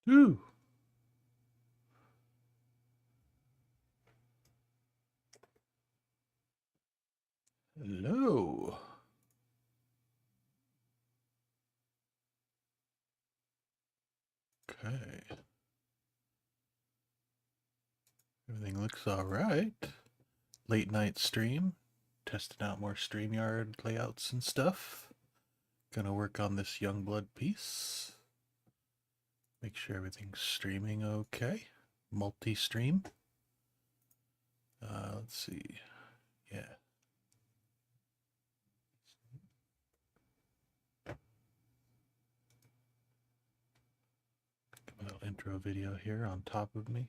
Ooh. Hello. Okay. Everything looks all right. Late night stream. Testing out more Streamyard layouts and stuff. Gonna work on this Youngblood piece. Make sure everything's streaming okay. Multi-stream. Let's see. Yeah. A little intro video here on top of me.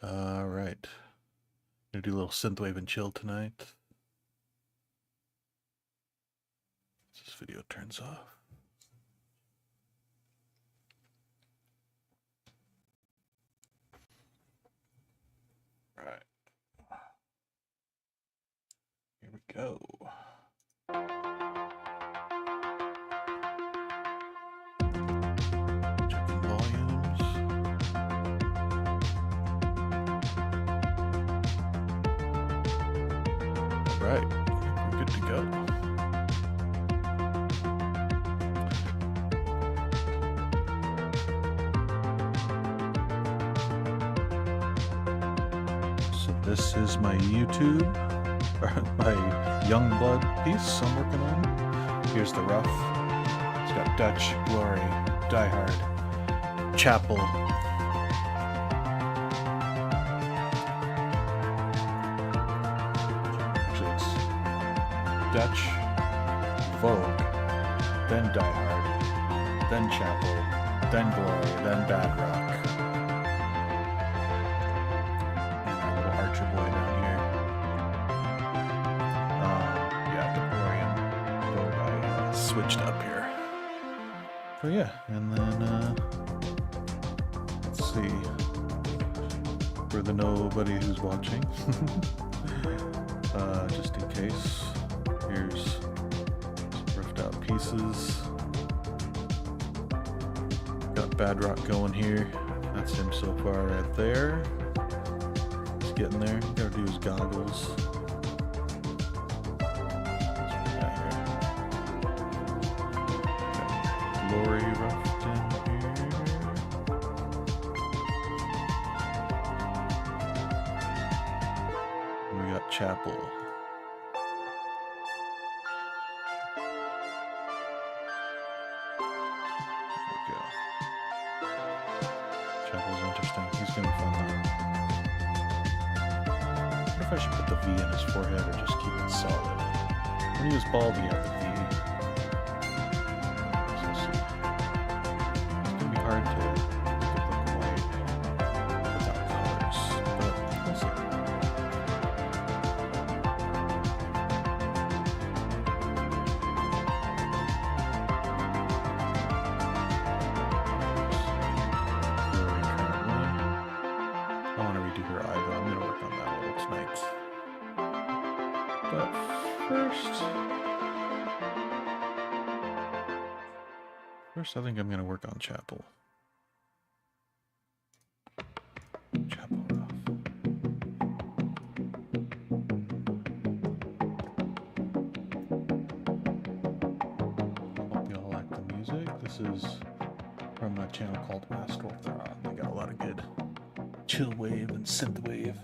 All right. Gonna do a little synthwave and chill tonight. This video turns off. All right. Here we go. Checking volumes. All right, we're good to go. So this is my YouTube, or my Youngblood piece I'm working on. Here's the rough. It's got Dutch, Glory, Die Hard, Chapel. Actually, it's Dutch, Vogue, then Die Hard, then Chapel, then Glory, then Bad Rock. And that little Archer boy down here. Yeah, the Glory and Vogue I switched up here. So yeah, and then let's see, for the nobody who's watching, just in case, here's some roughed out pieces. Got Bad Rock going here. That's him so far right there. He's getting there. Gotta do his goggles. Glory roughed in here. We got Chapel. There we go. Chapel's interesting. He's gonna be fun though. I wonder if I should put the V in his forehead or just keep it solid. When he was bald, he had the V. Hard to make it look white without colors, but we'll see. I want to redo her eye, though. I'm going to work on that a little tonight. But first I think I'm going to work on Chapel. Chapel rough. Hope you all like the music. This is from a channel called Astral Thron. They got a lot of good chill wave and synth wave.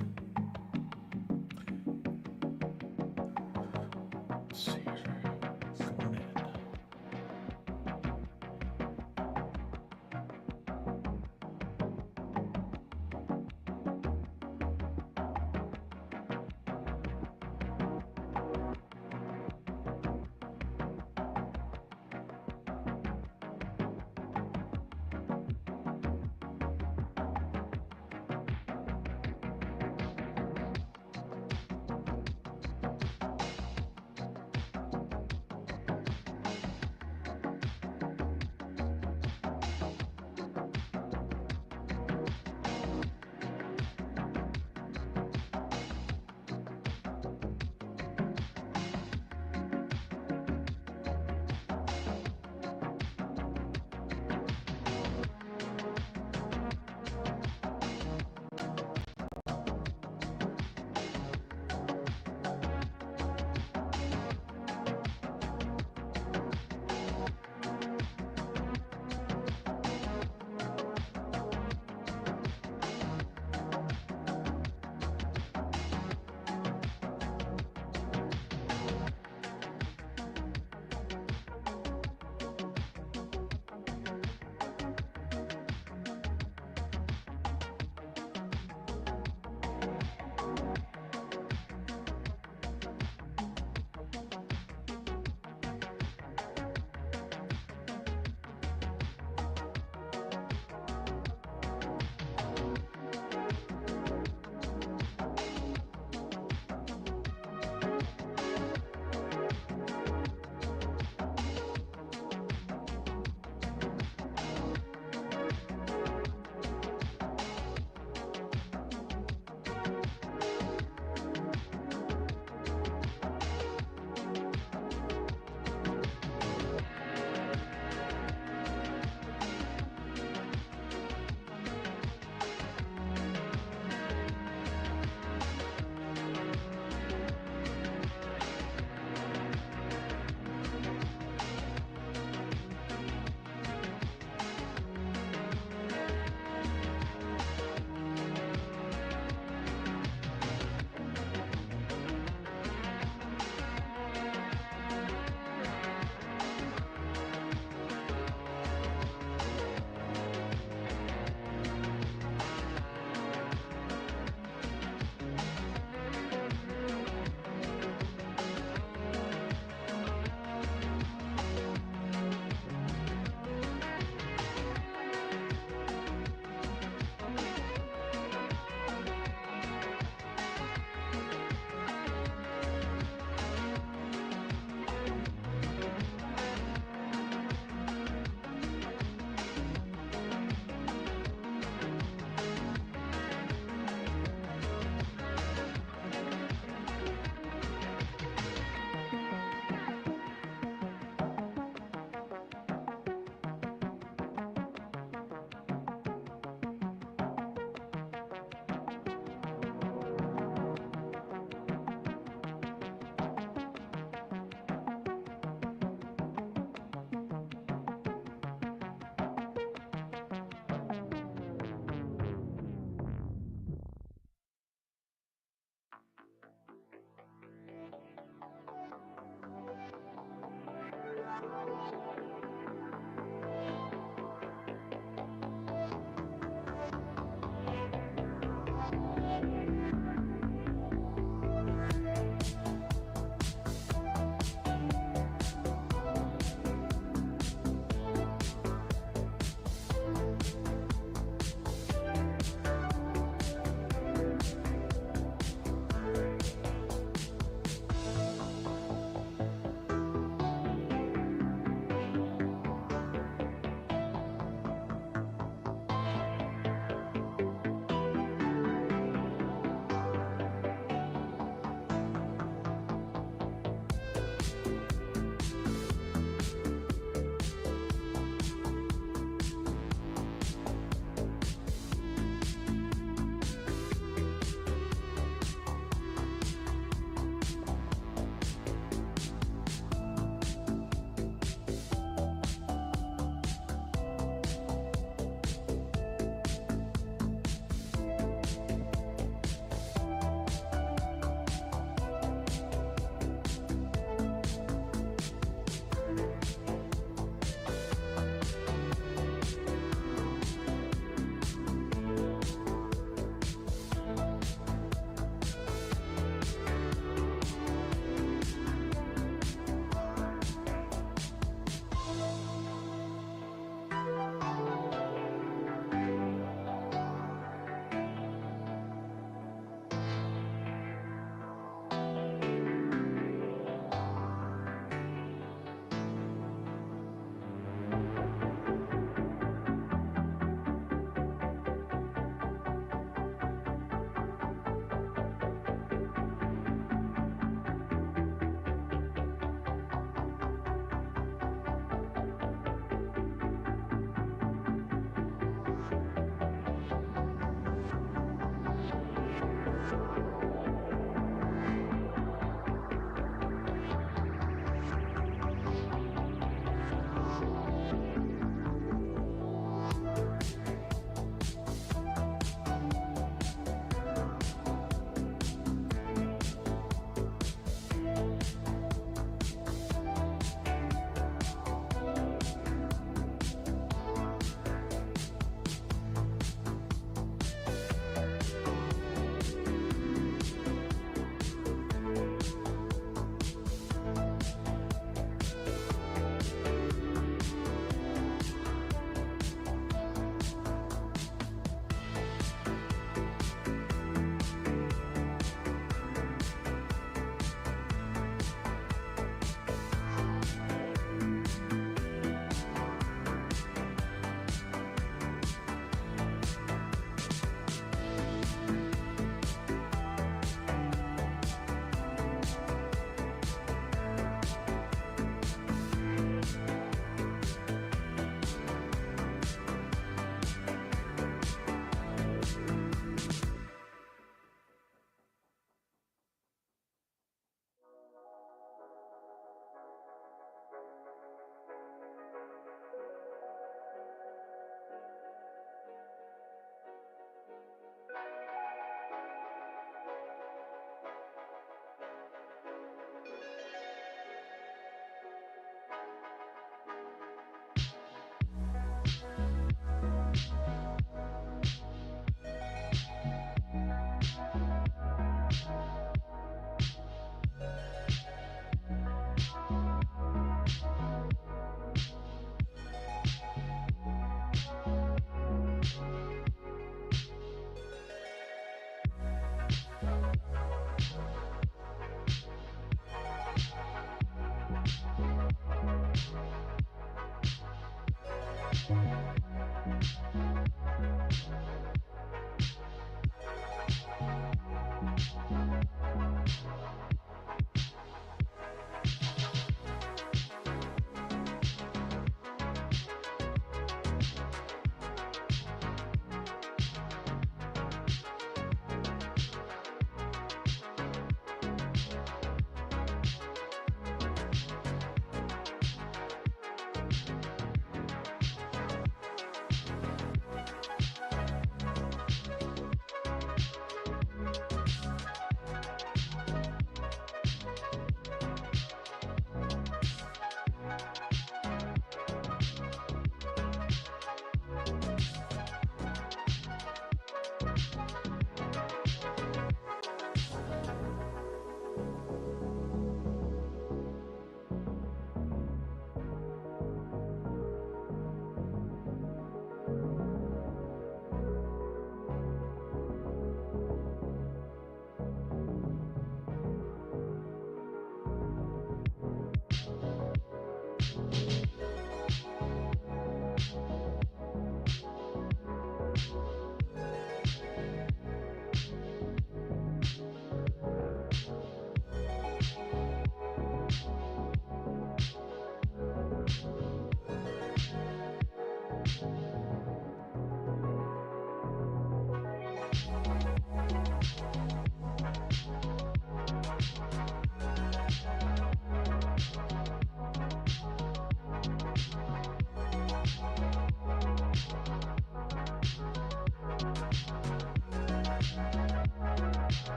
Let's see here. Going in.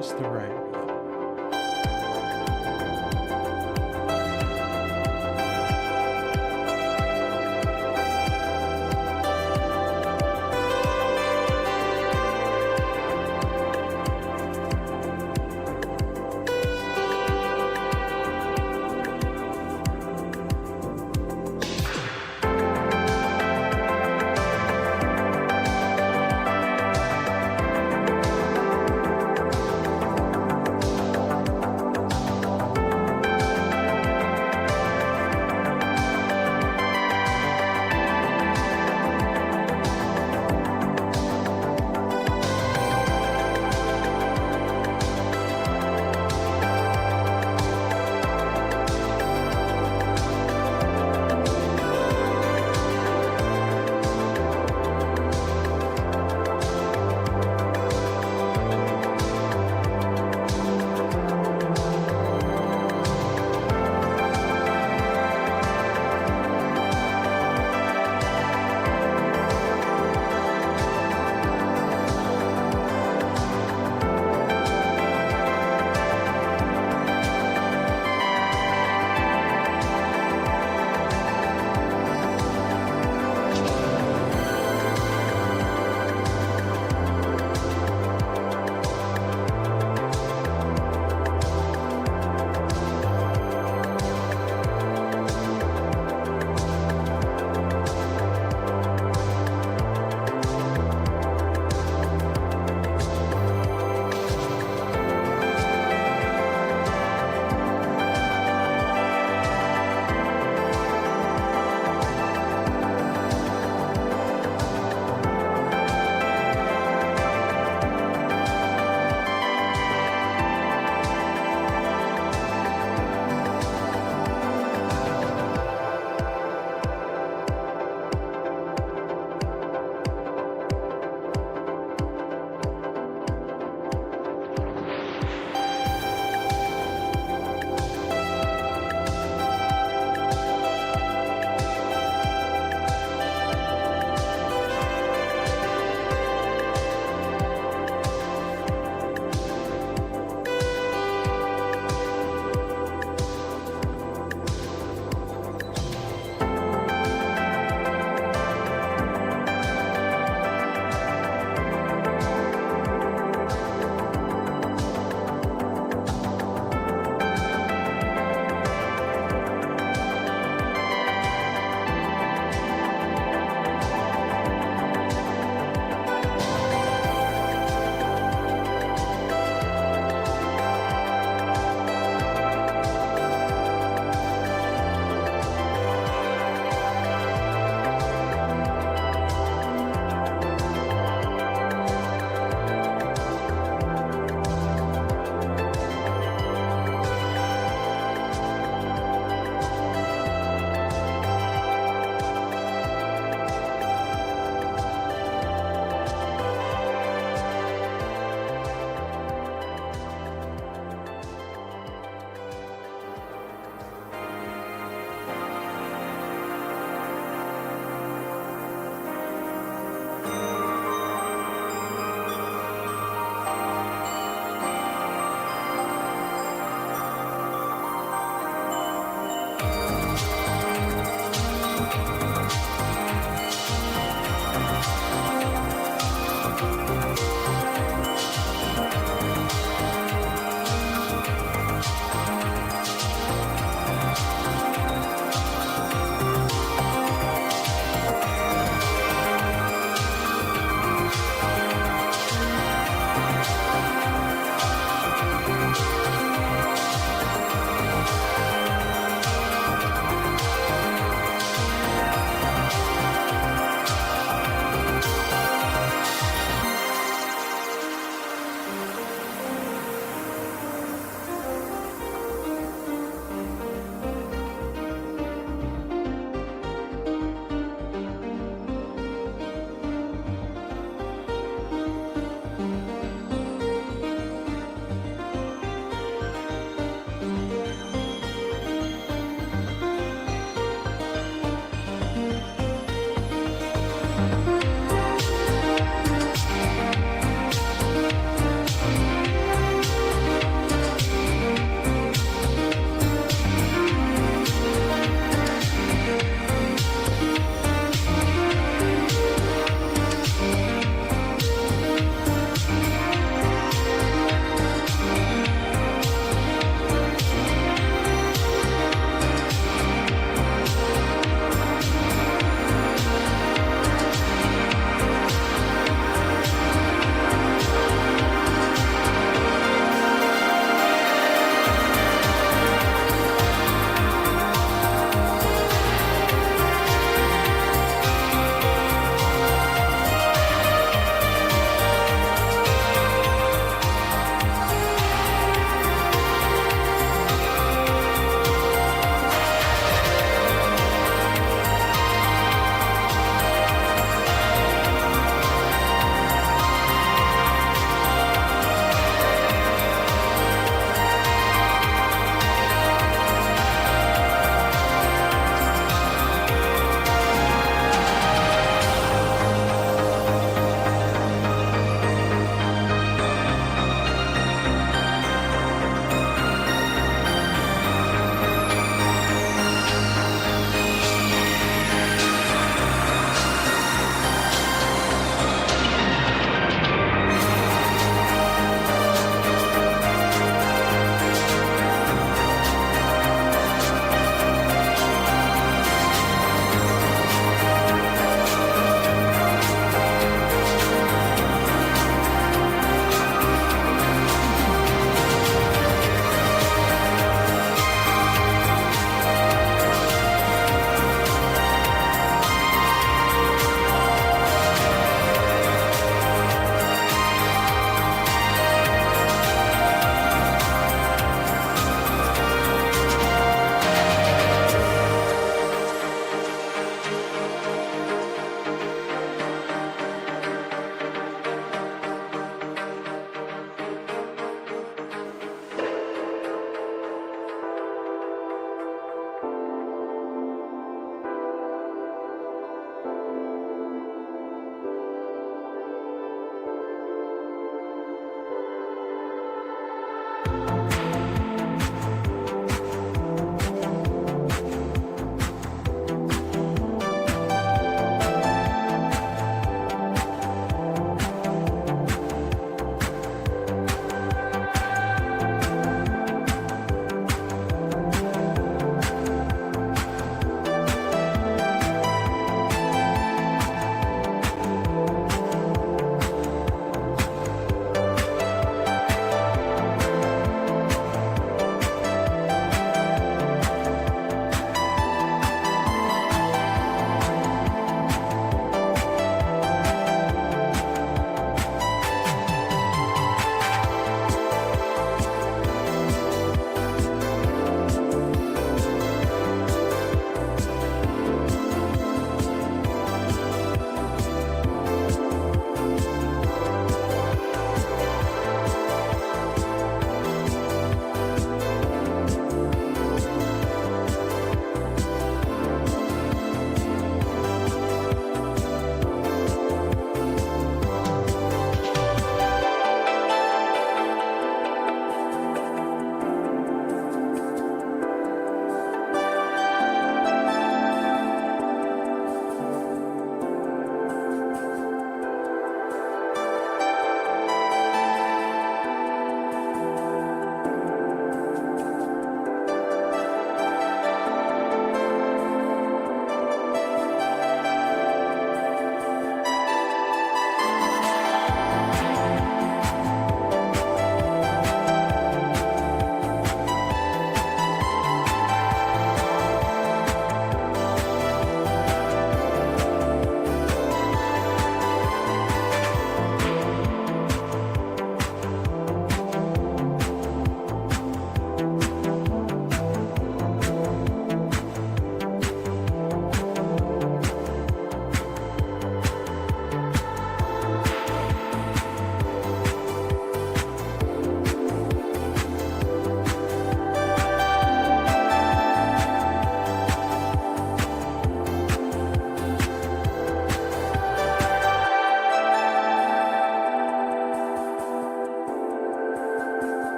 is the right one.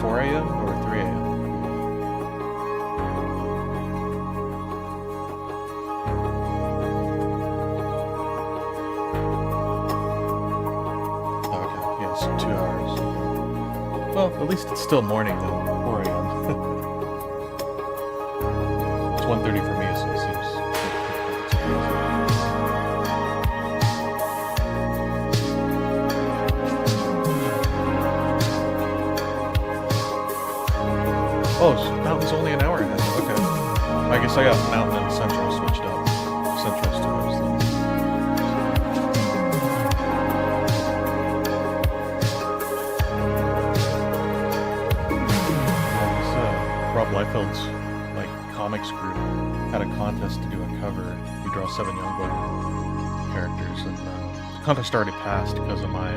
4 a.m. or 3 a.m.? Okay, yeah, so 2 hours. Well, at least it's still morning though, 4 a.m. It's 1:30 for me, so it seems... Oh, Mountain's only an hour ahead. Okay. I guess I got Mountain and Central switched up. Central's 2 hours then. Rob Liefeld's comics group had a contest to do a cover. We draw 7 Youngblood characters, and the contest already passed because of my...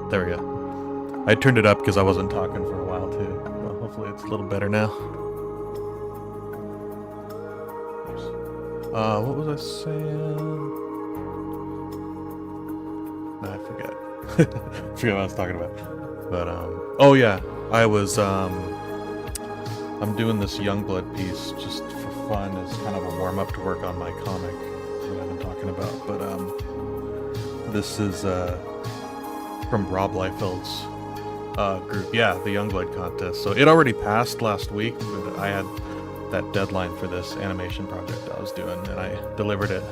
There we go. I turned it up because I wasn't talking for a while too. Well, hopefully it's a little better now. Oops. What was I saying? No, I forget. I forget what I was talking about. But oh yeah, I was I'm doing this Youngblood piece just for fun as kind of a warm up to work on my comic that I've been talking about. But this is from Rob Liefeld's group. Yeah, the Youngblood contest. So it already passed last week, but I had that deadline for this animation project I was doing, and I delivered it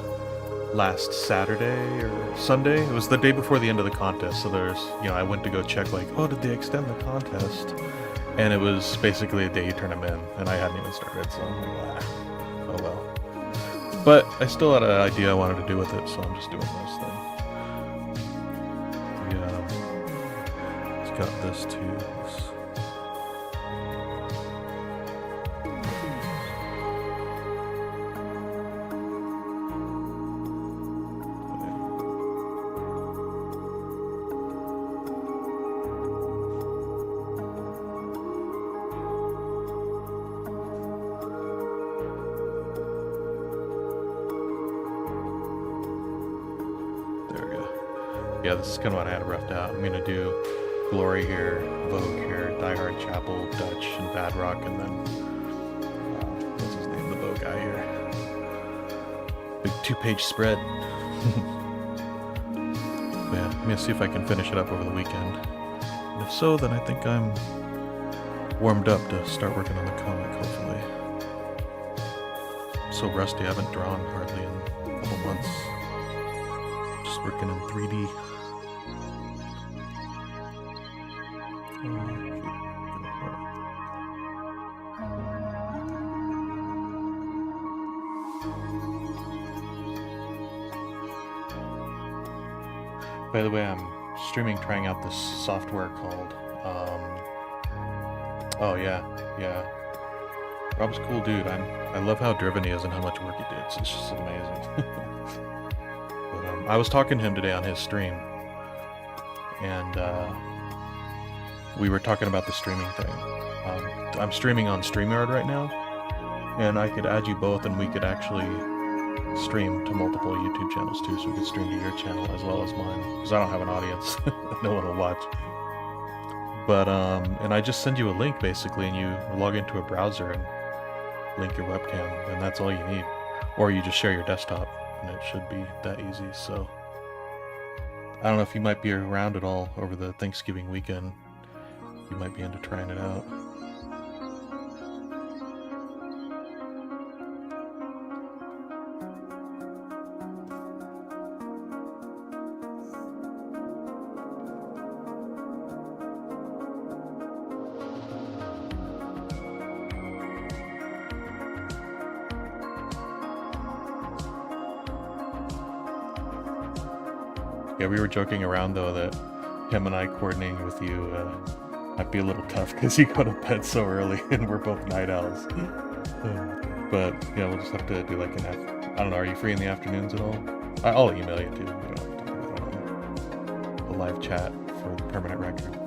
last Saturday or Sunday. It was the day before the end of the contest, so there's, I went to go check, oh, did they extend the contest? And it was basically a day you turn them in, and I hadn't even started, so I'm like, oh well. But I still had an idea I wanted to do with it, so I'm just doing this thing. It's got this too. Yeah, this is kind of what I had roughed out. I'm going to do Glory here, Vogue here, Die Hard Chapel, Dutch, and Bad Rock, and then, what's his name, the Vogue guy here. Big 2-page spread. Yeah, I'm going to see if I can finish it up over the weekend. And if so, then I think I'm warmed up to start working on the comic, hopefully. I'm so rusty, I haven't drawn hardly in a couple months. Just working in 3D. By the way, I'm streaming trying out this software called, oh yeah. Rob's a cool dude. I love how driven he is and how much work he did. It's just amazing. But, I was talking to him today on his stream, and we were talking about the streaming thing. I'm streaming on Streamyard right now, and I could add you both, and we could actually stream to multiple YouTube channels too, so we could stream to your channel as well as mine, because I don't have an audience. No one will watch. But and I just send you a link basically, and you log into a browser and link your webcam, and that's all you need. Or you just share your desktop, and it should be that easy. So I don't know if you might be around at all over the Thanksgiving weekend. You might be into trying it out. Yeah, we were joking around though that him and I coordinating with you might be a little tough because you go to bed so early and we're both night owls. But yeah, we'll just have to do like I don't know, are you free in the afternoons at all? I'll email you too. We don't have to talk about it. A live chat for the permanent record.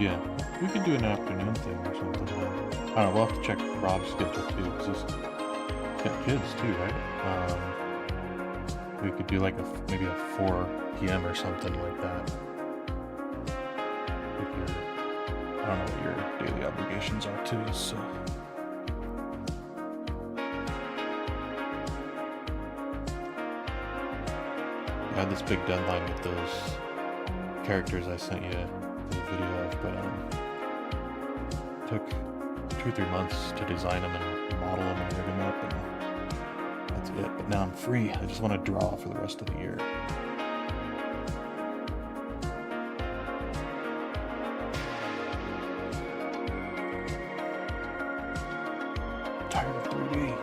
Yeah, we could do an afternoon thing or something. I don't know, we'll have to check Rob's schedule too, because he's got kids too, right? We could do like maybe a 4 p.m. or something like that. If I don't know what your daily obligations are too, so. I had this big deadline with those characters I sent you the video of, but took 2 or 3 months to design them and model them and rig them up, and that's it. But now I'm free. I just want to draw for the rest of the year. I'm tired of 3D.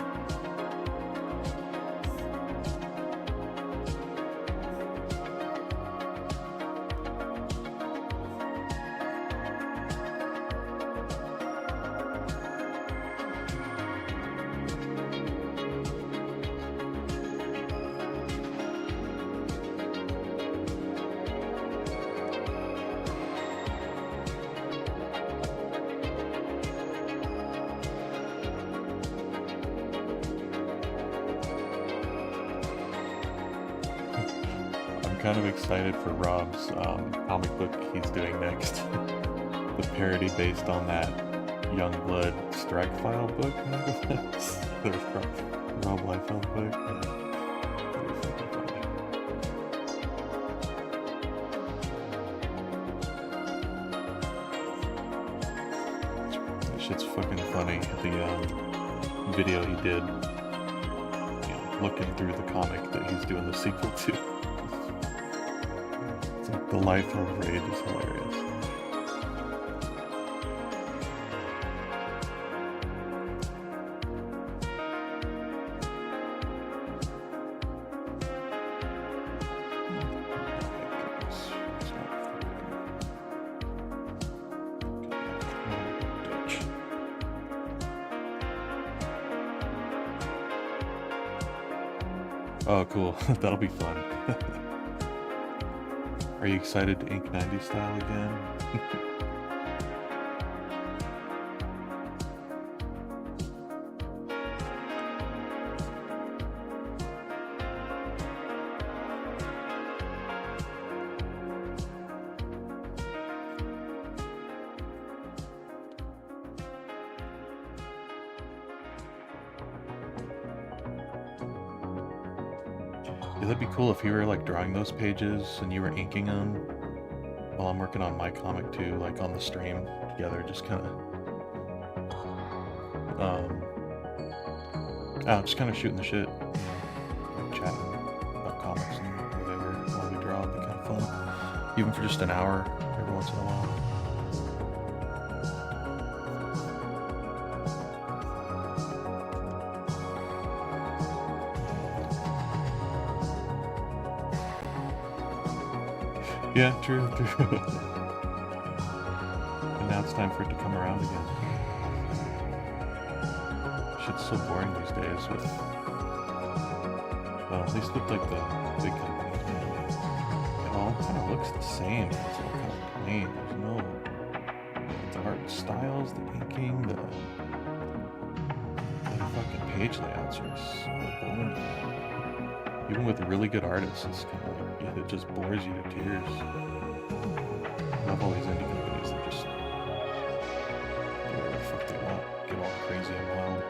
Kind of excited for Rob's comic book he's doing next. The parody based on that Youngblood Strike File book. The Rob Liefeld book. Really fucking funny. That shit's fucking funny. The video he did, looking through the comic that he's doing the sequel to. The life of Rage is hilarious. Oh, cool. That'll be fun. Are you excited to ink 90s style again? Yeah, that'd be cool if you were like drawing those pages and you were inking them while I'm working on my comic too, like on the stream together, just kind of shooting the shit, like chatting about comics and whatever while we draw. It'd be kind of fun, even for just an hour every once in a while. Yeah, true. And now it's time for it to come around again. Shit's so boring these days with, well, at least with like the big companies, man. It all kind of looks the same. It's all kind of plain. There's no, the art styles, the inking, the fucking page layouts are so boring. Even with really good artists, it's kind of like, it just bores you to tears. I love all these indie companies that just do whatever the fuck they want, get all crazy and wild.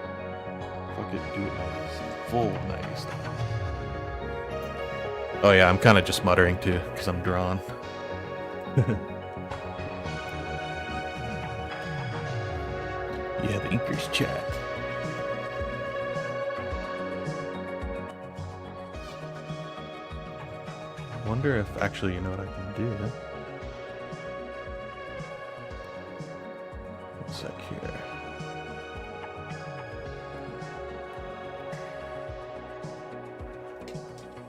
Fuck it, do it nice, full 90s style. Oh yeah, I'm kind of just muttering too, because I'm drawn. Yeah, the inkers chat. Wonder if actually, you know what I can do? One sec here.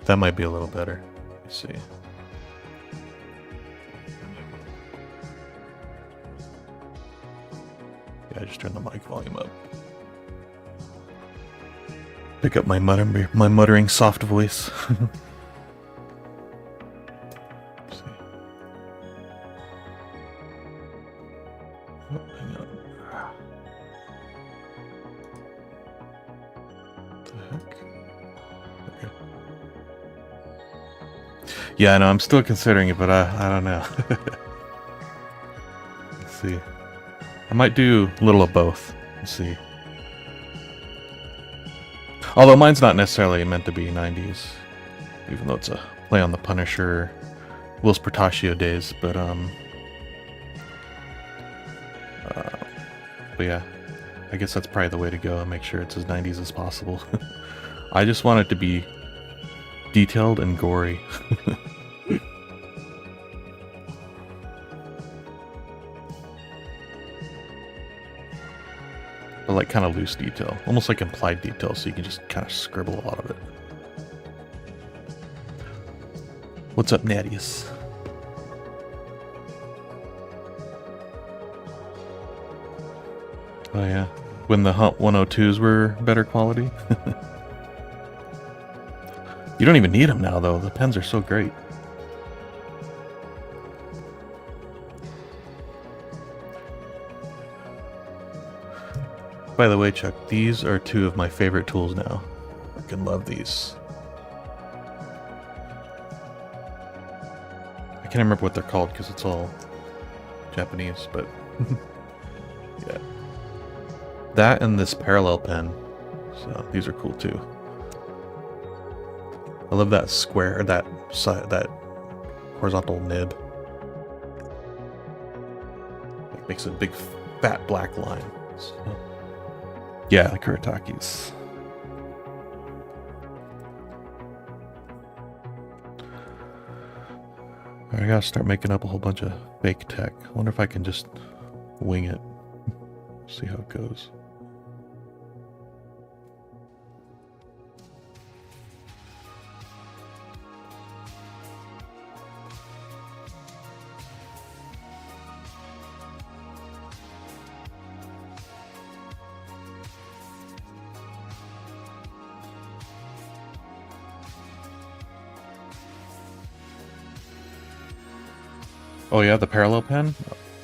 That might be a little better. Let's see. Yeah, I just turned the mic volume up. Pick up my muttering soft voice. hang on. What the heck? Okay. Yeah, I know, I'm still considering it, but I don't know. Let's see. I might do a little of both. Let's see. Although mine's not necessarily meant to be 90s, even though it's a play on the Punisher, Will's Portaccio days, but yeah, I guess that's probably the way to go and make sure it's as 90s as possible. I just want it to be detailed and gory. But like kind of loose detail, almost like implied detail, so you can just kind of scribble a lot of it. What's up, Nadius? Oh yeah, when the Hunt 102s were better quality. You don't even need them now, though. The pens are so great. By the way, Chuck, these are two of my favorite tools now. I freaking love these. I can't remember what they're called because it's all Japanese, but yeah. That and this parallel pen. So these are cool too. I love that square, that horizontal nib. It makes a big fat black line. So, yeah, the Kuritaki's. I gotta start making up a whole bunch of fake tech. I wonder if I can just wing it. See how it goes. Oh yeah, the parallel pen?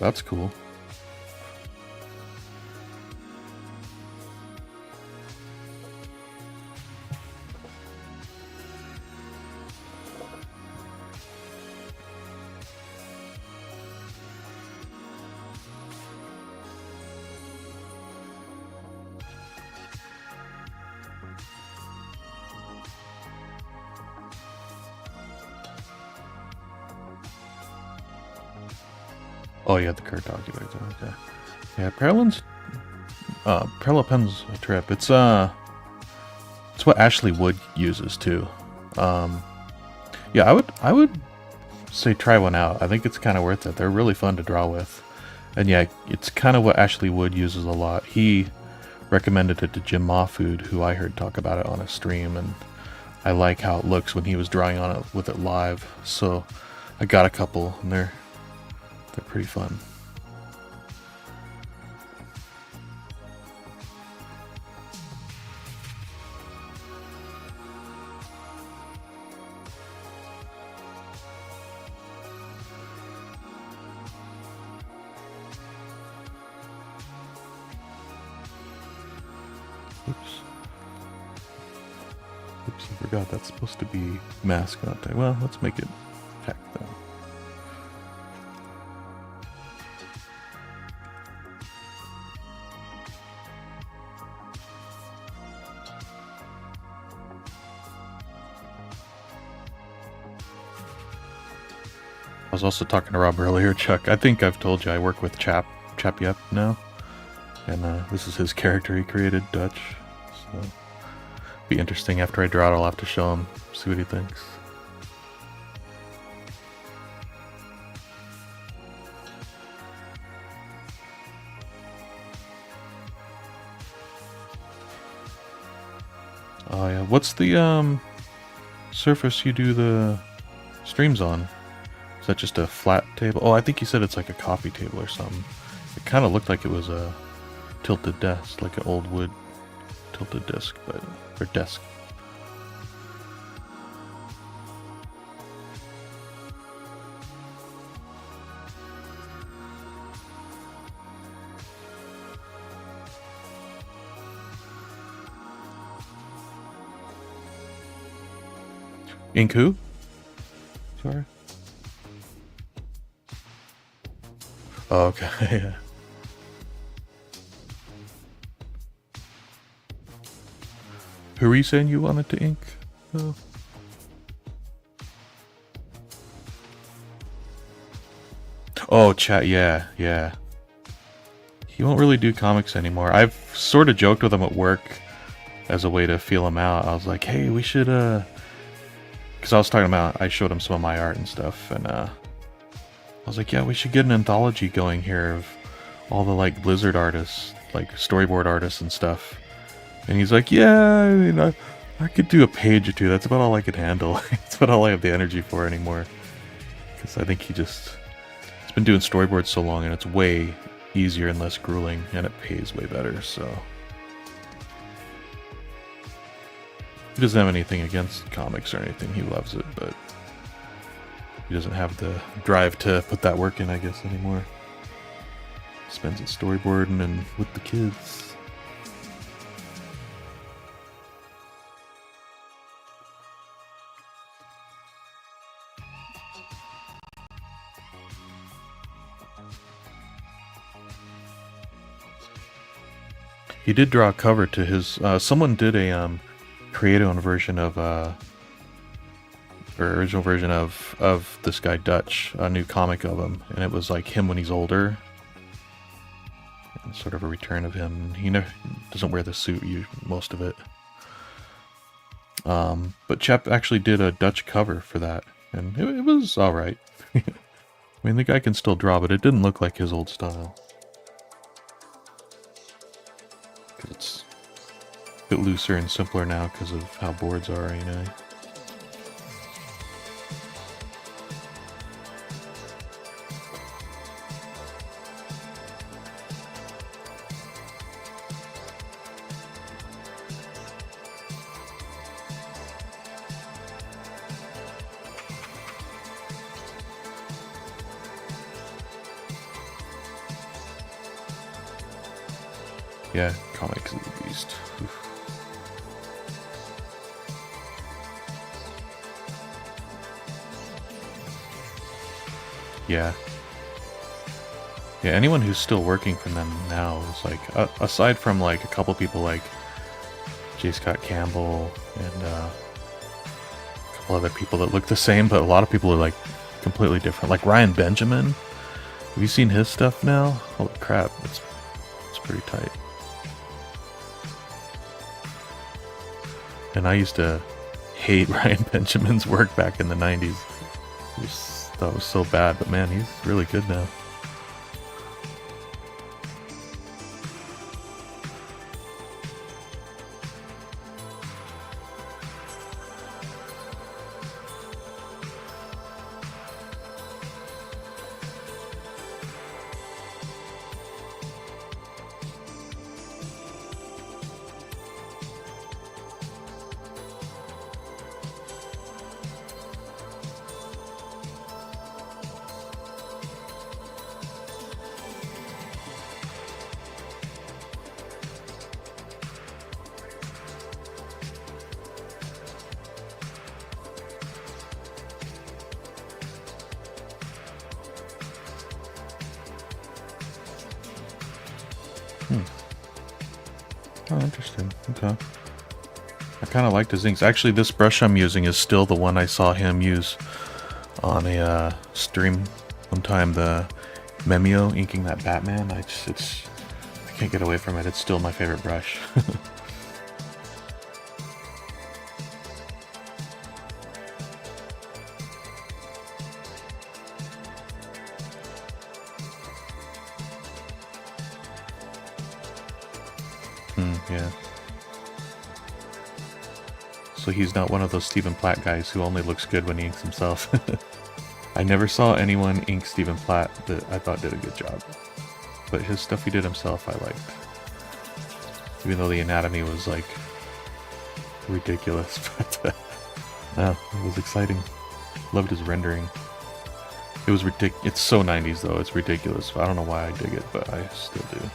That's cool. Oh yeah, the Kurtaki right there. Okay. Yeah, parallel pen's a trip. It's what Ashley Wood uses too. Yeah, I would say try one out. I think it's kind of worth it. They're really fun to draw with, and yeah, it's kind of what Ashley Wood uses a lot. He recommended it to Jim Mahfood, who I heard talk about it on a stream, and I like how it looks when he was drawing on it with it live. So I got a couple, and they're pretty fun. Oops, I forgot that's supposed to be mascot tag. Well, let's make it tech then. I was also talking to Rob earlier, Chuck. I think I've told you I work with Chap Yep now, and this is his character he created, Dutch. So be interesting. After I draw it, I'll have to show him, see what he thinks. Oh yeah, what's the surface you do the streams on? Is that just a flat table? Oh, I think you said it's like a coffee table or something. It kind of looked like it was a tilted desk, like an old wood tilted disc, but or desk. Ink who? Sorry. Oh, okay. Yeah. Who were you saying you wanted to ink? Oh. Oh, chat. Yeah, yeah. He won't really do comics anymore. I've sort of joked with him at work as a way to feel him out. I was like, hey, we should, because I was talking about, I showed him some of my art and stuff, and I was like, yeah, we should get an anthology going here of all the, like, Blizzard artists, like, storyboard artists and stuff. And he's like, yeah, I mean, I could do a page or two. That's about all I could handle. That's about all I have the energy for anymore. Because I think he's been doing storyboards so long, and it's way easier and less grueling, and it pays way better, so. He doesn't have anything against comics or anything. He loves it, but he doesn't have the drive to put that work in, I guess, anymore. Spends it storyboarding and with the kids. He did draw a cover to his, someone did a create-own version of, or original version of this guy Dutch, a new comic of him, and it was like him when he's older. And sort of a return of him. He never doesn't wear the suit, most of it. But Chep actually did a Dutch cover for that, and it was alright. I mean, the guy can still draw, but it didn't look like his old style. It's a bit looser and simpler now because of how boards are, you know. Yeah, comics is a beast. Oof. Yeah. Yeah, anyone who's still working for them now is like, aside from like a couple people like J. Scott Campbell and a couple other people that look the same, but a lot of people are like completely different. Like Ryan Benjamin. Have you seen his stuff now? Holy crap, it's pretty tight. And I used to hate Ryan Benjamin's work back in the 90s. I just thought it was so bad, but man, he's really good now. Oh, interesting. Okay. I kind of liked his inks. Actually, this brush I'm using is still the one I saw him use on a stream one time. The Memio inking that Batman. I can't get away from it. It's still my favorite brush. Yeah. So he's not one of those Stephen Platt guys who only looks good when he inks himself. I never saw anyone ink Stephen Platt that I thought did a good job. But his stuff he did himself I liked. Even though the anatomy was like ridiculous. But no, it was exciting. Loved his rendering. It was ridiculous. It's so 90s though, it's ridiculous. I don't know why I dig it, but I still do.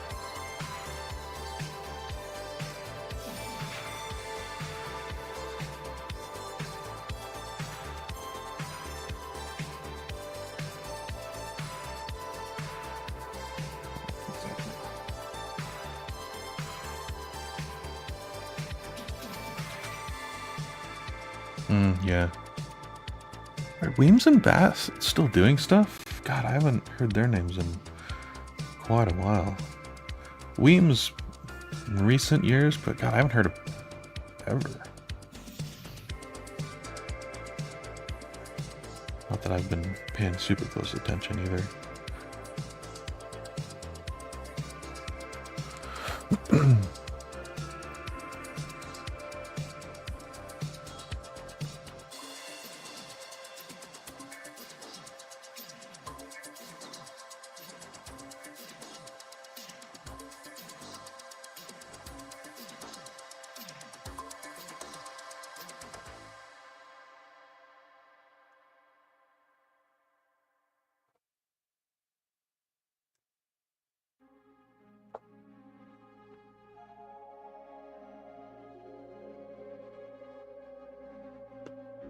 Yeah. Are Weems and Bass still doing stuff? God, I haven't heard their names in quite a while. Weems in recent years, but God, I haven't heard of ever. Not that I've been paying super close attention either.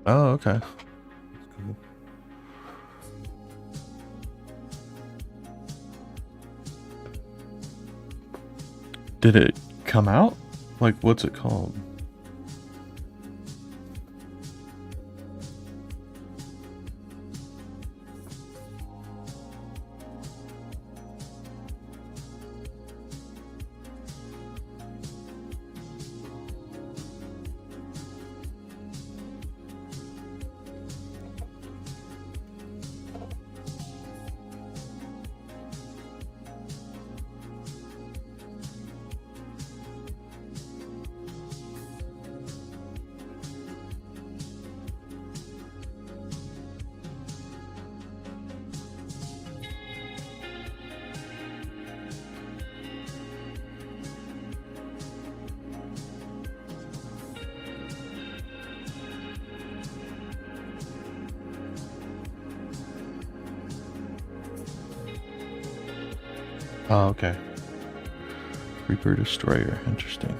Oh, okay. Cool. Did it come out? Like, what's it called? Oh, okay. Reaper Destroyer, interesting.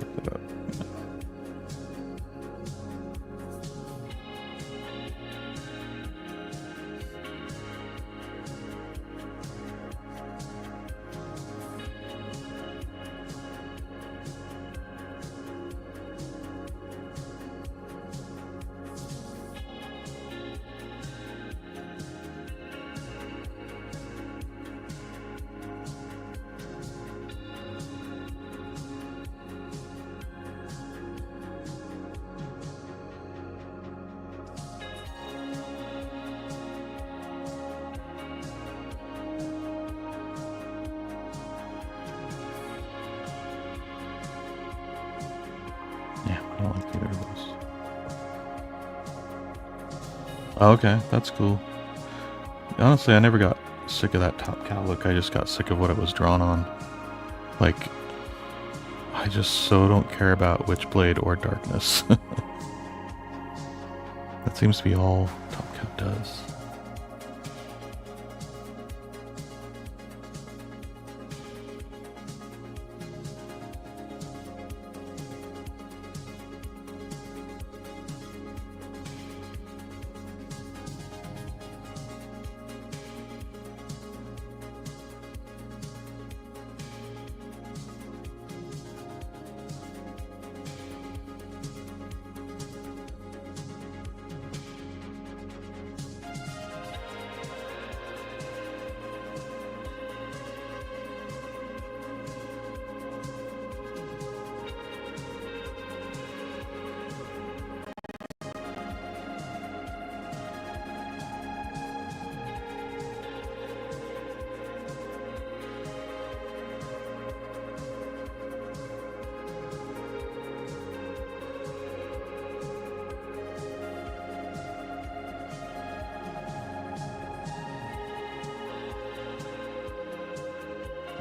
Look that up. Yeah, I don't like either of those. Oh, okay, that's cool. Honestly, I never got sick of that top cow look. I just got sick of what it was drawn on. Like, I just so don't care about Witchblade or Darkness. That seems to be all Top Cow does.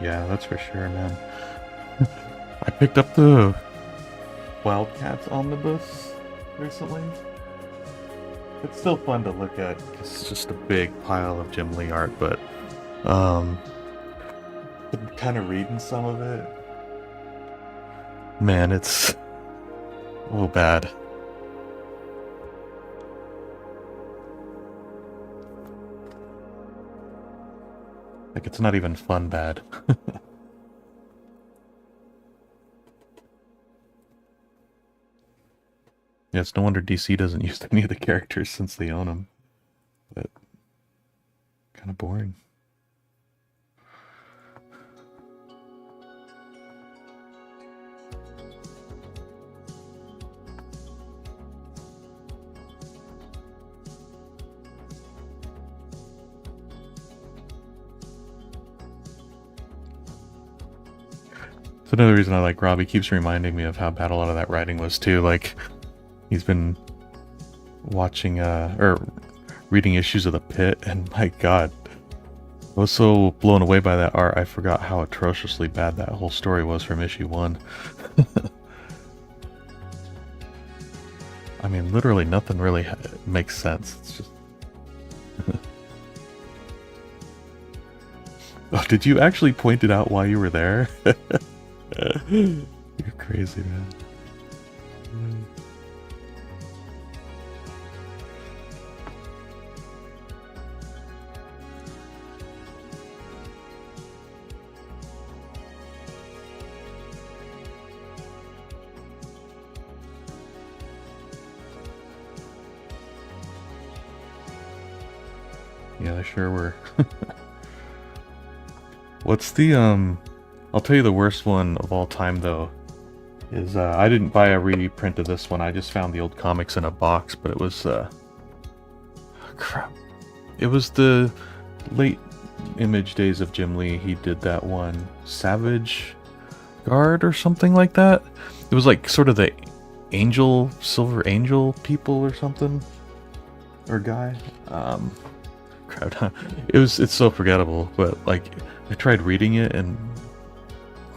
Yeah, that's for sure, man. I picked up the Wildcats omnibus recently. It's still fun to look at because it's just a big pile of Jim Lee art, but been kind of reading some of it. Man, it's a little bad. Like, it's not even fun bad. Yeah, it's no wonder DC doesn't use any of the characters since they own them. But kind of boring. It's another reason I like Rob. He keeps reminding me of how bad a lot of that writing was too. Like, he's been watching or reading issues of The Pit, and my god, I was so blown away by that art, I forgot how atrociously bad that whole story was from issue 1. I mean, literally nothing really makes sense. It's just... Oh, did you actually point it out while you were there? You're crazy, man. Yeah, they sure were. What's the, I'll tell you the worst one of all time, though, is, I didn't buy a reprint of this one, I just found the old comics in a box, but it was, crap. It was the late Image days of Jim Lee. He did that one, Savage Guard or something like that. It was like sort of the Angel, Silver Angel people or something, or guy. Crap. It's so forgettable, but like I tried reading it and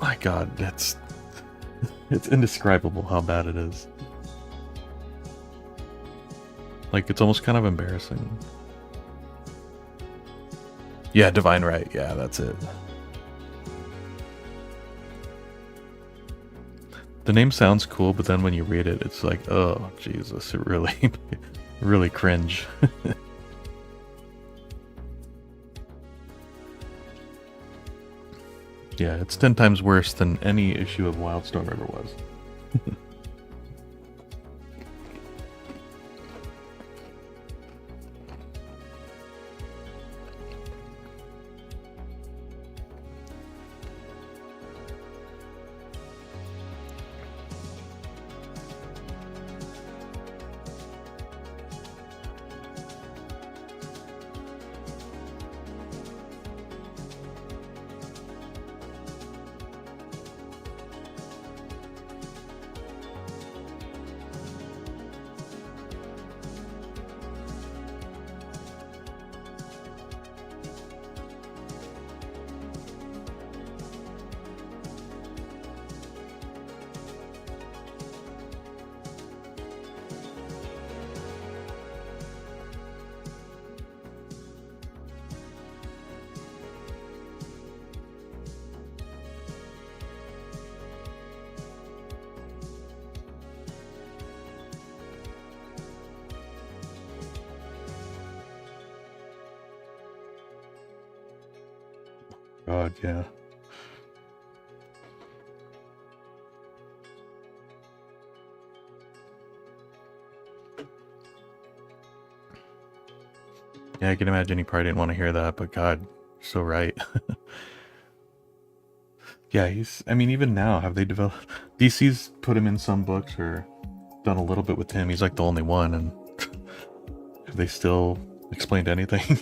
my god, it's indescribable how bad it is. Like, it's almost kind of embarrassing. Yeah, Divine Right. Yeah, that's it. The name sounds cool, but then when you read it, it's like, oh, Jesus, it really, really cringe. Yeah, it's 10 times worse than any issue of Wildstorm ever was. God, yeah. Yeah, I can imagine he probably didn't want to hear that, but God, you're so right. Yeah, I mean, even now, have they developed... DC's put him in some books or done a little bit with him. He's like the only one, and have they still explained anything?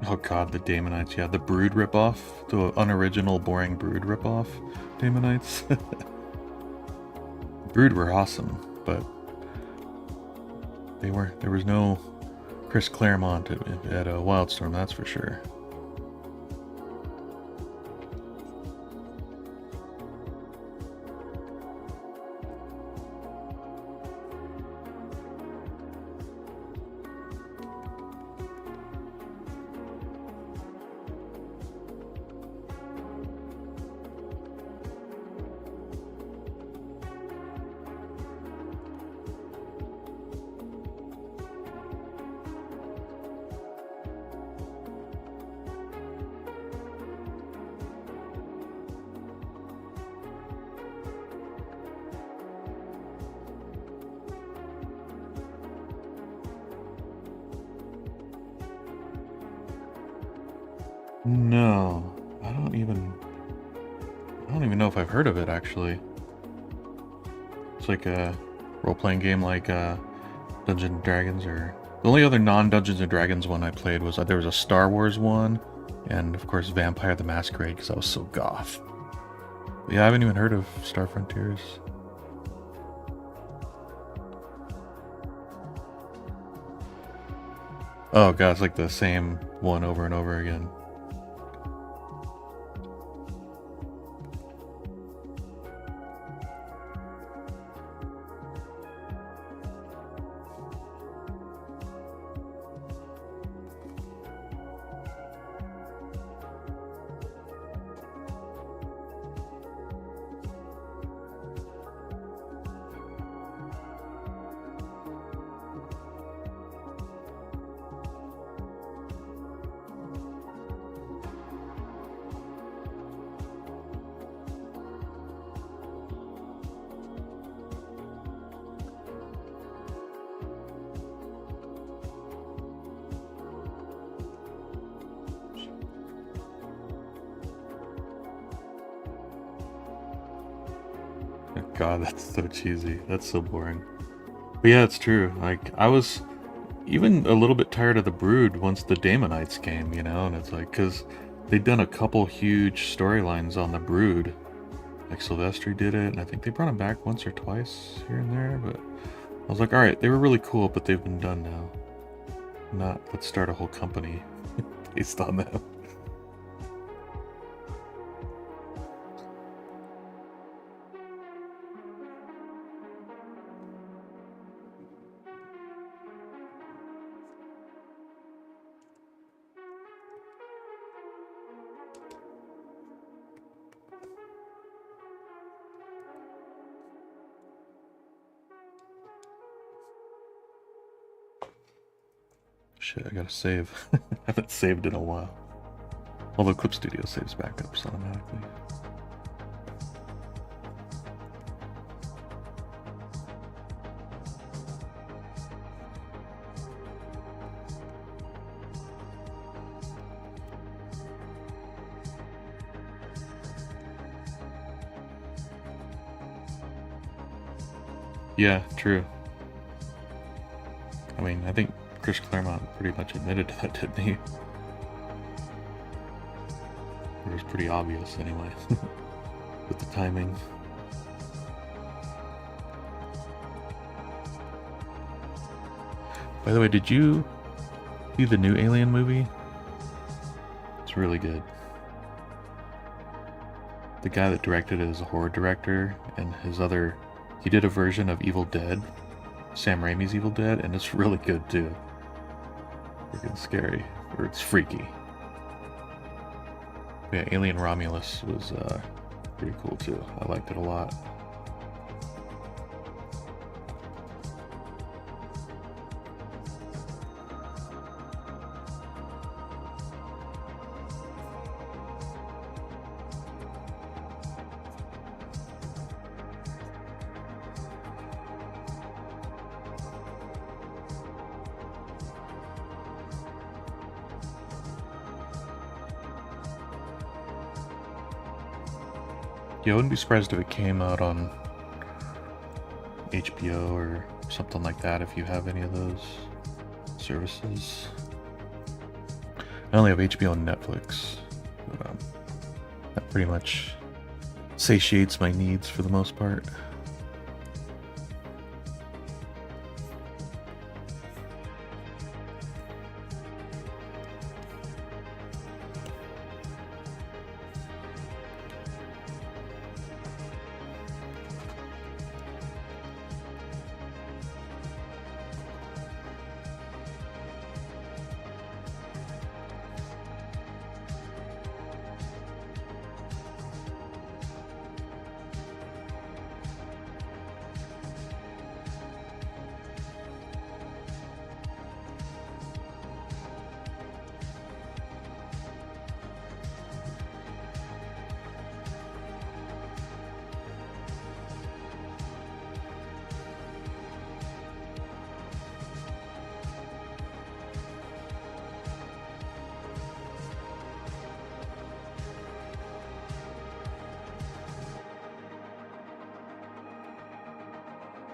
Oh god, the Daemonites, yeah, the Brood ripoff, the unoriginal, boring Brood ripoff Daemonites. Brood were awesome, but there was no Chris Claremont at Wildstorm, that's for sure. No, I don't even know if I've heard of it actually. It's like a role-playing game like Dungeons and Dragons, or the only other non-Dungeons and Dragons one I played was there was a Star Wars one, and of course Vampire the Masquerade because I was so goth. But yeah, I haven't even heard of Star Frontiers. Oh god, it's like the same one over and over again. God, that's so cheesy. That's so boring. But yeah, it's true. Like, I was even a little bit tired of the Brood once the Daemonites came, you know? And it's like, because they'd done a couple huge storylines on the Brood. Like, Silvestri did it, and I think they brought him back once or twice here and there, but I was like, alright, they were really cool, but they've been done now. Not, let's start a whole company based on them. Shit, I gotta save. I haven't saved in a while. Although Clip Studio saves backups automatically. Yeah, true. I mean, I think Chris Claremont pretty much admitted to that, didn't he? It was pretty obvious anyway, with the timing. By the way, did you see the new Alien movie? It's really good. The guy that directed it is a horror director, and he did a version of Evil Dead, Sam Raimi's Evil Dead, and it's really good too. Freaking scary, or it's freaky. Yeah, Alien Romulus was pretty cool too. I liked it a lot. Yeah, I wouldn't be surprised if it came out on HBO or something like that if you have any of those services. I only have HBO and Netflix, but that pretty much satiates my needs for the most part.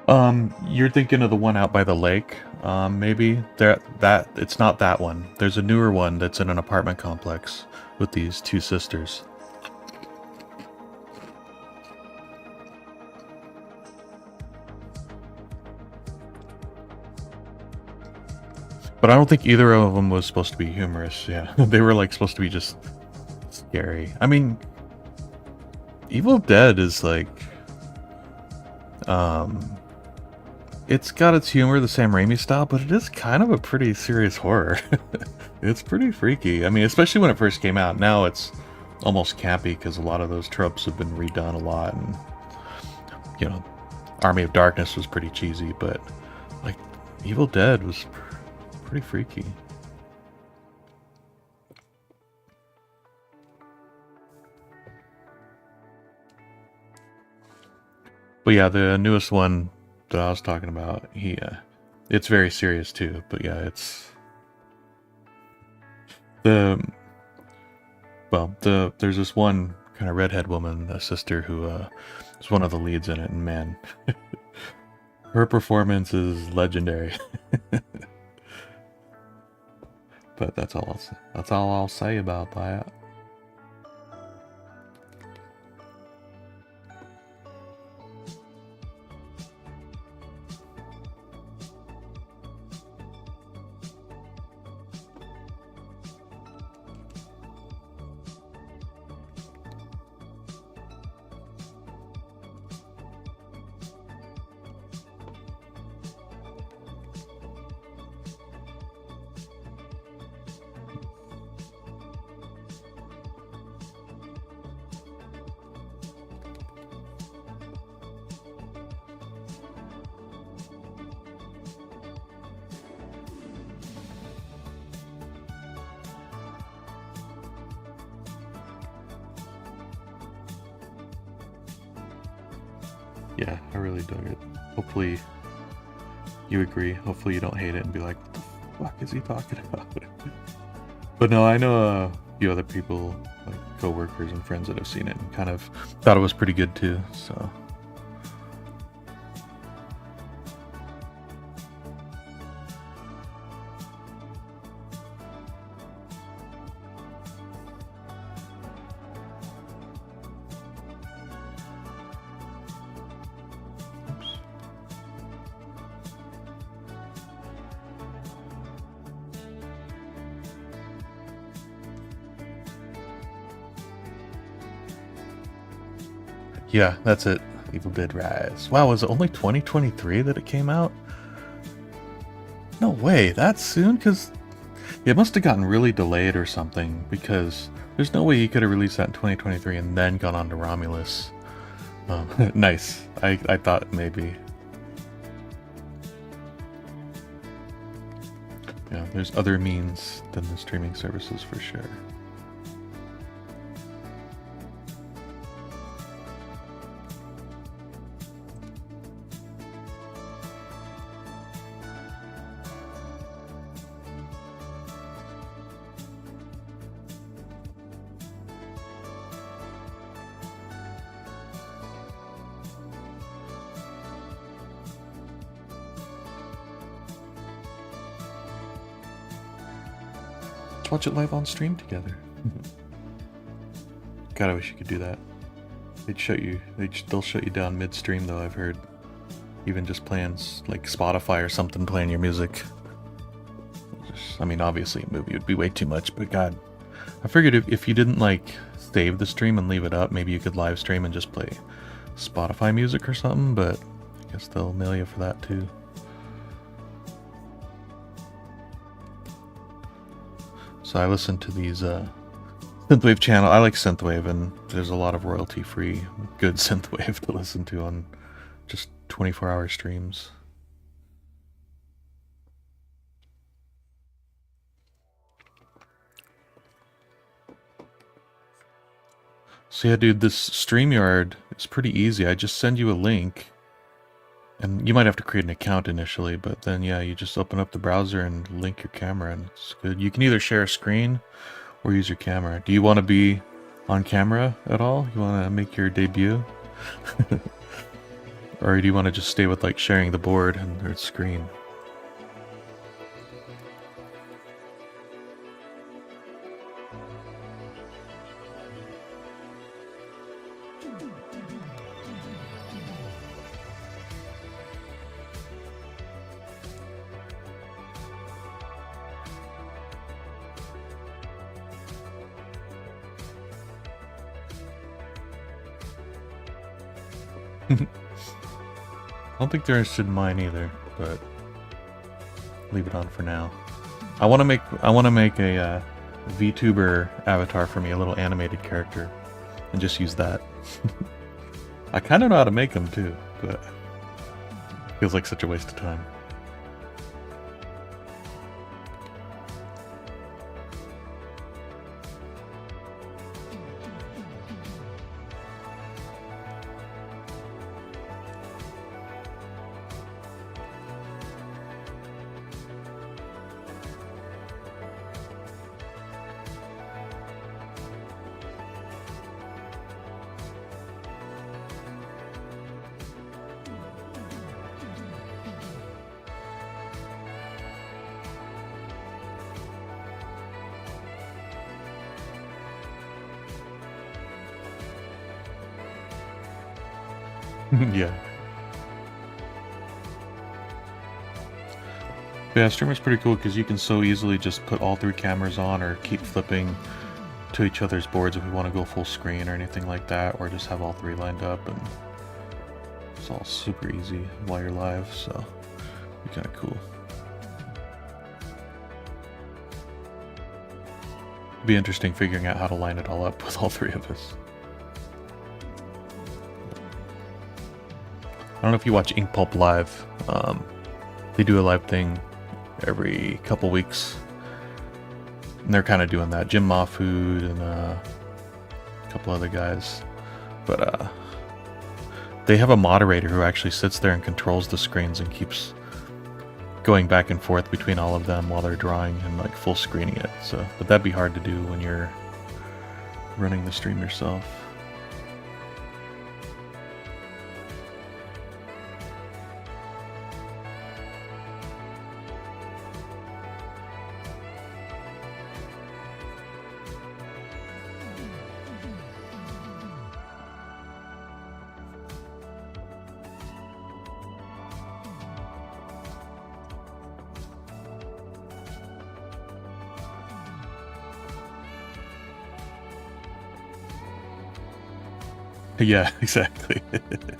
You're thinking of the one out by the lake. Maybe it's not that one. There's a newer one that's in an apartment complex with these two sisters. But I don't think either of them was supposed to be humorous. Yeah, they were like supposed to be just scary. I mean, Evil Dead is like, it's got its humor, the Sam Raimi style, but it is kind of a pretty serious horror. It's pretty freaky. I mean, especially when it first came out. Now it's almost campy because a lot of those tropes have been redone a lot, and you know, Army of Darkness was pretty cheesy, but like Evil Dead was pretty freaky. But yeah, the newest one that I was talking about, it's very serious too. But yeah, there's this one kind of redhead woman, a sister who is one of the leads in it, and man, her performance is legendary. But that's all I'll say about that. Yeah, I really dug it. Hopefully you agree. Hopefully you don't hate it and be like, what the fuck is he talking about? But no, I know a few other people, like co-workers and friends that have seen it and kind of thought it was pretty good too, so. Yeah, that's it. Evil Dead Rise. Wow, was it only 2023 that it came out? No way, that soon? Because it must have gotten really delayed or something, because there's no way you could have released that in 2023 and then gone on to Romulus. Nice. I thought maybe. Yeah, there's other means than the streaming services for sure. Watch it live on stream together. God, I wish you could do that. They'll shut you down midstream though, I've heard. Even just playing like Spotify or something, playing your music. I mean, obviously a movie would be way too much, but God, I figured if you didn't like save the stream and leave it up, maybe you could live stream and just play Spotify music or something, but I guess they'll mail you for that too. So I listen to these Synthwave channel. I like Synthwave, and there's a lot of royalty-free good Synthwave to listen to on just 24-hour streams. So yeah, dude, this Streamyard is pretty easy. I just send you a link, and you might have to create an account initially, but then yeah, you just open up the browser and link your camera, and it's good. You can either share a screen or use your camera. Do you want to be on camera at all? You want to make your debut? Or do you want to just stay with like sharing the board and their screen? I don't think they're interested in mine either, but leave it on for now. I want to make a VTuber avatar for me, a little animated character, and just use that. I kind of know how to make them too, but it feels like such a waste of time. Yeah. Yeah, Streamer's pretty cool because you can so easily just put all 3 cameras on or keep flipping to each other's boards if we want to go full screen or anything like that, or just have all 3 lined up, and it's all super easy while you're live, so it'd be kind of cool. It'd be interesting figuring out how to line it all up with all 3 of us. I don't know if you watch Ink Pulp Live. They do a live thing every couple weeks, and they're kind of doing that. Jim Mahfood and a couple other guys, but they have a moderator who actually sits there and controls the screens and keeps going back and forth between all of them while they're drawing and like full screening it. So, but that'd be hard to do when you're running the stream yourself. Yeah, exactly. The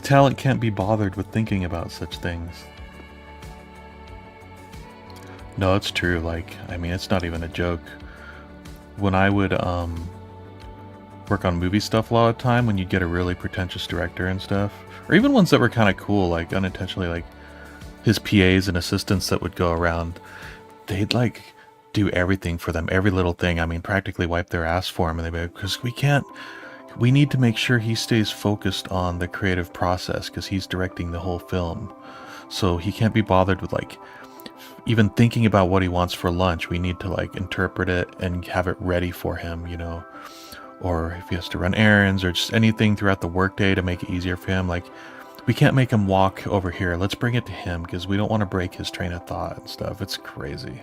talent can't be bothered with thinking about such things. No, it's true. Like, I mean, it's not even a joke. When I would work on movie stuff a lot of the time, when you'd get a really pretentious director and stuff, or even ones that were kind of cool, like unintentionally, like his PAs and assistants that would go around, they'd like do everything for them, every little thing. I mean, practically wipe their ass for him, and they'd be like, because we need to make sure he stays focused on the creative process because he's directing the whole film. So he can't be bothered with like even thinking about what he wants for lunch. We need to like interpret it and have it ready for him, you know, or if he has to run errands or just anything throughout the workday to make it easier for him. Like, we can't make him walk over here. Let's bring it to him because we don't want to break his train of thought and stuff. It's crazy.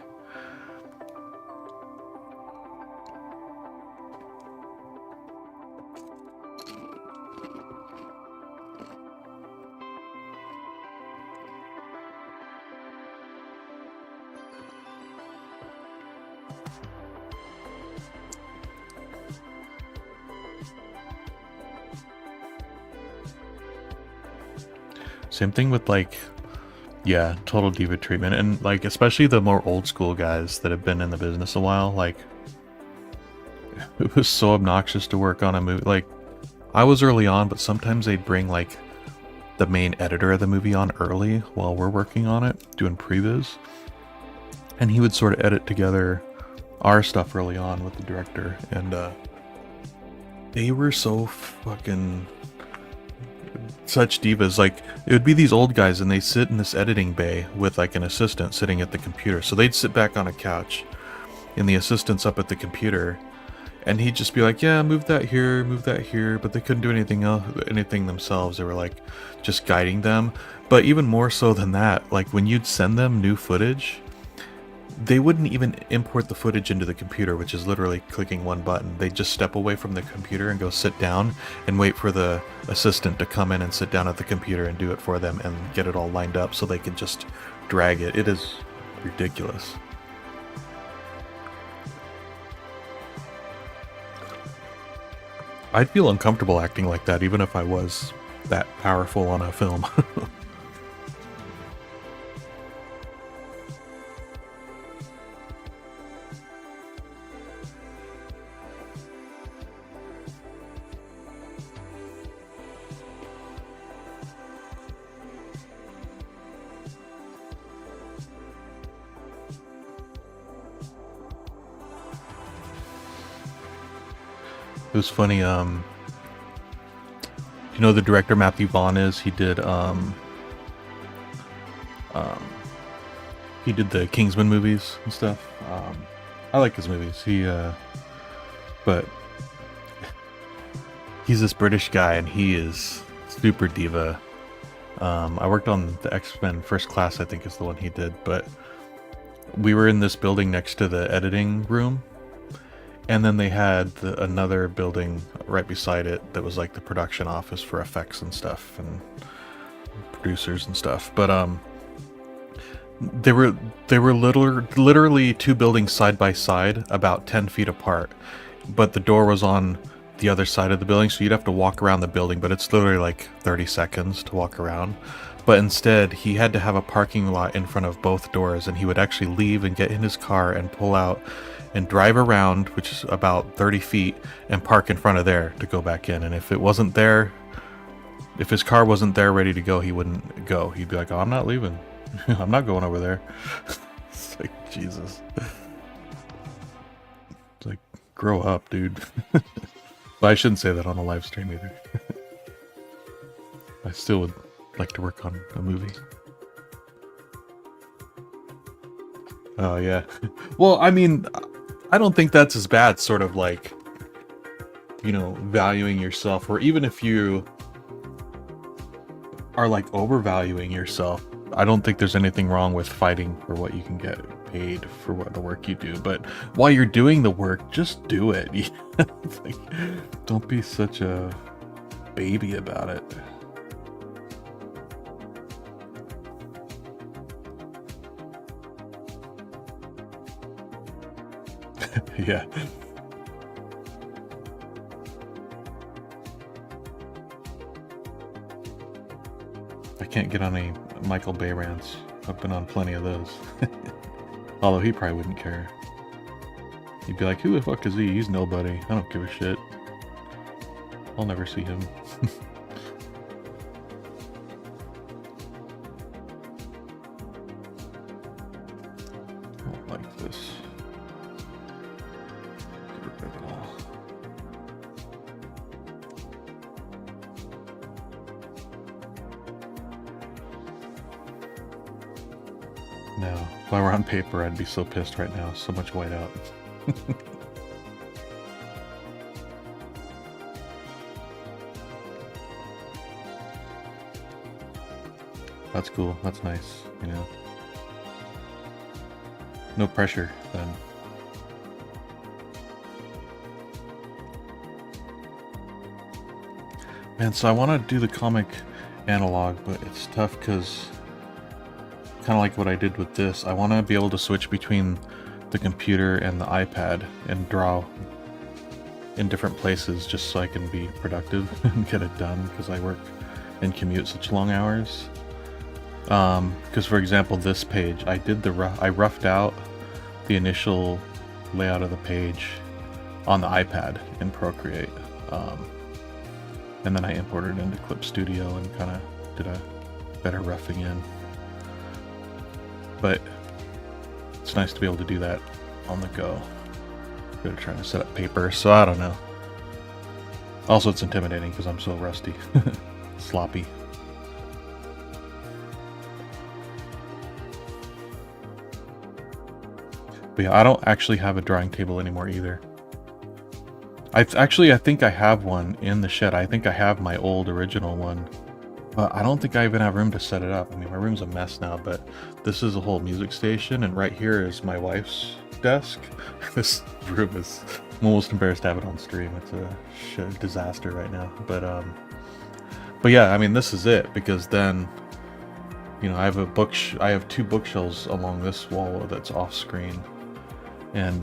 Same thing with like, yeah, total diva treatment. And like, especially the more old school guys that have been in the business a while, like, it was so obnoxious to work on a movie. Like, I was early on, but sometimes they'd bring like the main editor of the movie on early while we're working on it, doing previs. And he would sort of edit together our stuff early on with the director. And they were so fucking such divas. Like, it would be these old guys and they sit in this editing bay with like an assistant sitting at the computer. So they'd sit back on a couch and the assistant's up at the computer, And he'd just be like, yeah, move that here, but they couldn't do anything else, anything themselves. They were like just guiding them. But even more so than that, like when you'd send them new footage, they wouldn't even import the footage into the computer, which is literally clicking one button. They'd just step away from the computer and go sit down and wait for the assistant to come in and sit down at the computer and do it for them and get it all lined up so they could just drag it. It is ridiculous. I'd feel uncomfortable acting like that even if I was that powerful on a film. It was funny, you know the director Matthew Vaughn is? He did the Kingsman movies and stuff. I like his movies. But he's this British guy and he is super diva. I worked on the X-Men First Class, I think is the one he did, but we were in this building next to the editing room. And then they had another building right beside it that was like the production office for effects and stuff and producers and stuff. But they were literally two buildings side by side, about 10 feet apart. But the door was on the other side of the building, so you'd have to walk around the building. But it's literally like 30 seconds to walk around. But instead, he had to have a parking lot in front of both doors, and he would actually leave and get in his car and pull out and drive around, which is about 30 feet, and park in front of there to go back in. And if it wasn't there, if his car wasn't there ready to go, he wouldn't go. He'd be like, oh, I'm not leaving. I'm not going over there. It's like, Jesus. It's like, grow up, dude. But I shouldn't say that on a live stream either. I still would like to work on a movie. Oh, yeah. Well, I mean, I don't think that's as bad, sort of like, you know, valuing yourself, or even if you are like overvaluing yourself, I don't think there's anything wrong with fighting for what you can get paid for what the work you do. But while you're doing the work, just do it. Like, don't be such a baby about it. Yeah. I can't get on any Michael Bay rants. I've been on plenty of those. Although he probably wouldn't care. He'd be like, who the fuck is he? He's nobody. I don't give a shit. I'll never see him. I don't like this. No, if I were on paper, I'd be so pissed right now. So much whiteout. That's cool. That's nice, you know. No pressure, then. Man, so I want to do the comic analog, but it's tough because, kind of like what I did with this, I want to be able to switch between the computer and the iPad and draw in different places just so I can be productive and get it done, because I work and commute such long hours. Because for example, this page, I roughed out the initial layout of the page on the iPad in Procreate, and then I imported it into Clip Studio and kind of did a better roughing in. But it's nice to be able to do that on the go. Good at trying to set up paper, so I don't know. Also, it's intimidating because I'm so rusty. Sloppy. But yeah, I don't actually have a drawing table anymore either. I think I have one in the shed. I think I have my old original one. But I don't think I even have room to set it up. I mean, my room's a mess now, but this is a whole music station, and right here is my wife's desk. This room is... I'm almost embarrassed to have it on stream. It's a disaster right now. But yeah, I mean, this is it, because then, you know, I have two bookshelves along this wall that's off screen, and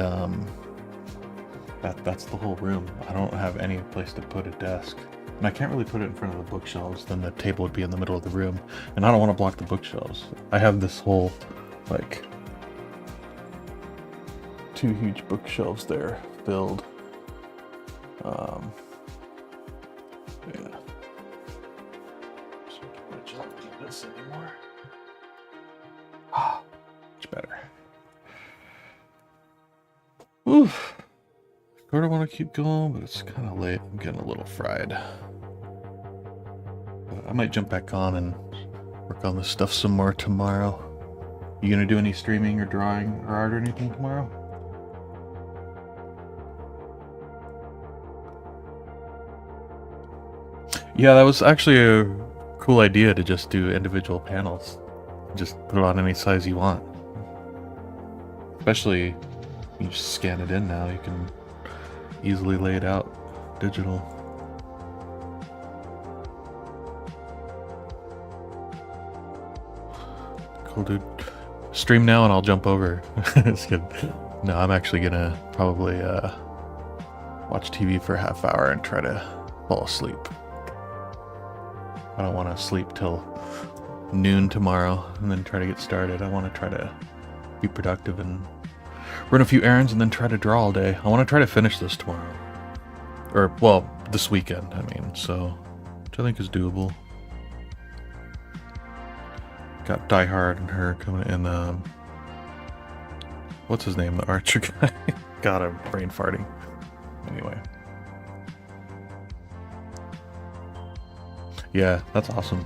that's the whole room. I don't have any place to put a desk. And I can't really put it in front of the bookshelves, then the table would be in the middle of the room. And I don't want to block the bookshelves. I have this whole, like, 2 huge bookshelves there filled. Yeah. So I can't do this anymore. Much better. Oof. I sort of want to keep going, but it's kind of late. I'm getting a little fried. But I might jump back on and work on this stuff some more tomorrow. You gonna do any streaming or drawing or art or anything tomorrow? Yeah, that was actually a cool idea to just do individual panels. Just put it on any size you want. Especially, you just scan it in now, you can easily lay it out digital. Cool, dude. Stream now and I'll jump over. It's good. No, I'm actually gonna probably watch TV for a half hour and try to fall asleep. I don't want to sleep till noon tomorrow and then try to get started. I want to try to be productive and run a few errands and then try to draw all day. I want to try to finish this tomorrow. Or, well, this weekend, I mean, so, which I think is doable. Got Die Hard and her coming in, what's his name, the Archer guy? God, I'm brain farting. Anyway. Yeah, that's awesome.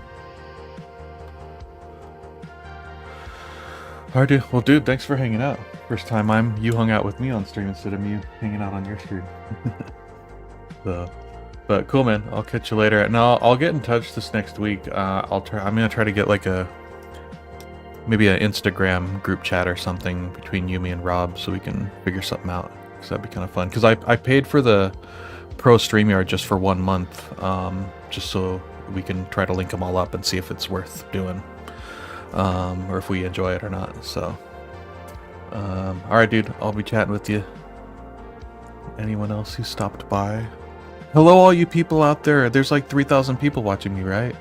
Alright, dude. Well, dude, thanks for hanging out. First time you hung out with me on stream instead of me hanging out on your stream. But cool, man. I'll catch you later. No, I'll get in touch this next week. I'm gonna try to get like maybe an Instagram group chat or something between you, me, and Rob, so we can figure something out. Cause that'd be kind of fun. Cause I paid for the Pro Streamyard just for 1 month, just so we can try to link them all up and see if it's worth doing, or if we enjoy it or not. So, all right, dude. I'll be chatting with you. Anyone else who stopped by? Hello, all you people out there. There's like 3,000 people watching me, right?